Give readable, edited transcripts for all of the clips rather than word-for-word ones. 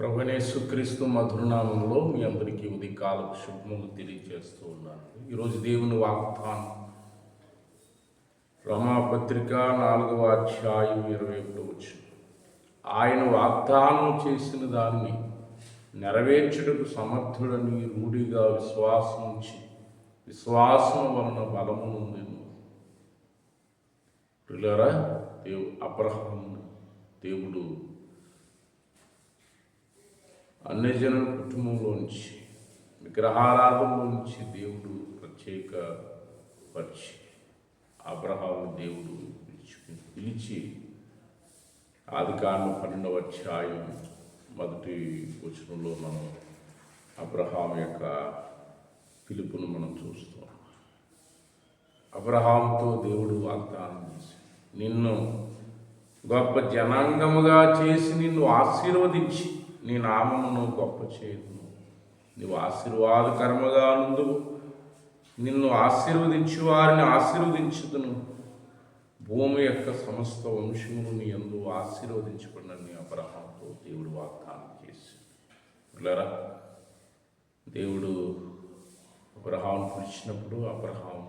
ప్రభువైన యేసుక్రీస్తు మధురనామంలో మీ అందరికీ ఉదయకాలపు శుభములు తెలియజేస్తూ ఉన్నాను. ఈరోజు దేవుని వాగ్దానం రోమాపత్రిక 4వ అధ్యాయం 21వ వచనం. ఆయన వాగ్దానం చేసిన దాన్ని నెరవేర్చుటకు సమర్థుడని రూఢిగా విశ్వాసం వలన బలము నొందెను. ప్రియులారా, దేవుడు అన్యజనుల కుటుంబంలోంచి విగ్రహారాధనలోంచి దేవుడు ప్రత్యేకపరిచి అబ్రహాము దేవుడు పిలిచి ఆదికాండం 12వ అధ్యాయం 1వ వచనంలో మనం అబ్రహాం యొక్క పిలుపును మనం చూస్తాం. అబ్రహాంతో దేవుడు వాగ్దానం చేసి, నిన్ను గొప్ప జనాంగముగా చేసి నిన్ను ఆశీర్వదించి నీ నామమును గొప్ప చేయుదును. నీవు ఆశీర్వాదకరముగా నుందువు. నిన్ను ఆశీర్వదించి వారిని ఆశీర్వదించుదును. భూమి యొక్క సమస్త వంశమును నీ యందు ఆశీర్వదించబడినని అబ్రహాంతో దేవుడు వాగ్దానం చేసి, పిల్లరా, దేవుడు అబ్రహాం పిలిచినప్పుడు అబ్రహాం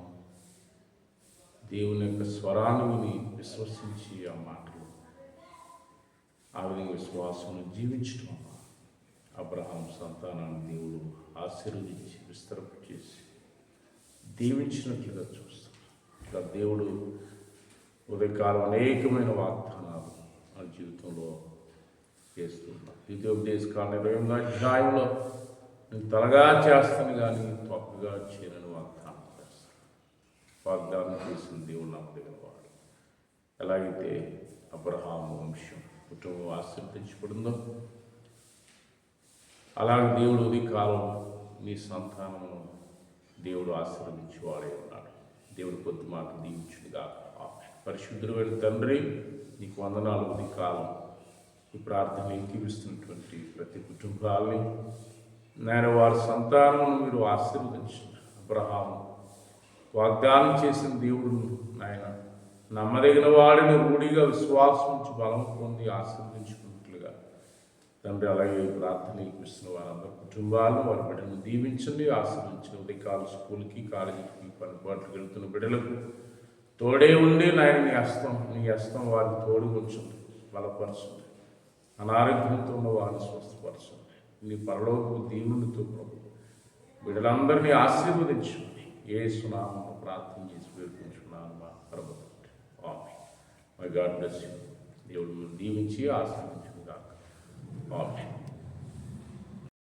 దేవుని యొక్క స్వరాన్ని విని విశ్వసించి ఆ మాటలు ఆ విధంగా విశ్వాసం జీవించడం అబ్రహాం సంతానాన్ని దేవుడు ఆశీర్వదించి విస్తరింప చేసి దీవించినట్లుగా చూస్తాం. ఇలా దేవుడు ఉదయకాలం అనేకమైన వాగ్దానాలు మన జీవితంలో చేస్తున్నాం. ద్వితీయోపదేశకాండం 28వ అధ్యాయంలో నేను తలగా చేస్తాను కానీ తొక్కగా చేయనని వాగ్దానం చేస్తాను. వాగ్దానం చేసిన దేవుడు నమ్మదగిన వాడు. ఎలాగైతే అబ్రహాము వంశం కుటుంబం ఆశీర్వదించబడిందో అలాగే దేవుడు ఉదయకాలం నీ సంతానమును దేవుడు ఆశీర్వదించి వాడే ఉన్నాడు. దేవుడు కొద్ది మాట దీవించుడుగా. పరిశుద్ధుడైన తండ్రి, నీకు వందనాలు. ఉదయకాలం ఈ ప్రార్థన ఎక్కివిస్తున్నటువంటి ప్రతి కుటుంబాలని నేను వారి సంతానమును మీరు ఆశీర్వదించండి. అబ్రహాము వాగ్దానం చేసిన దేవుడు నాయన నమ్మదగిన వాడిని రూఢిగా విశ్వాసం నుంచి బలం పొంది ఆశీర్వదించుకున్నట్లుగా తండ్రి, అలాగే ప్రార్థన ఇప్పిస్తున్న వారందరూ కుటుంబాలను వారి బిడ్డలను దీవించండి, ఆశీర్వించండి. ఉదయకాలం స్కూల్కి కాలేజీకి పనిపాట్లకు వెళ్తున్న బిడ్డలకు తోడే ఉండి నాయన నీ హస్తం వారిని తోడు ఉంచండి, బలపరచండి. అనారోగ్యంతో ఉన్న వారిని స్వస్థపరచండి. నీ పరలోకపు దీవునితో ప్రభు బిడ్డలందరినీ ఆశీర్వదించండి. యేసు నామమున ప్రార్థన చేసి వేడుకుంటున్నాను మా ప్రభు. My god bless you. దేవుడు దీవించి ఆశీర్వదించును గాక. ఆమేన్.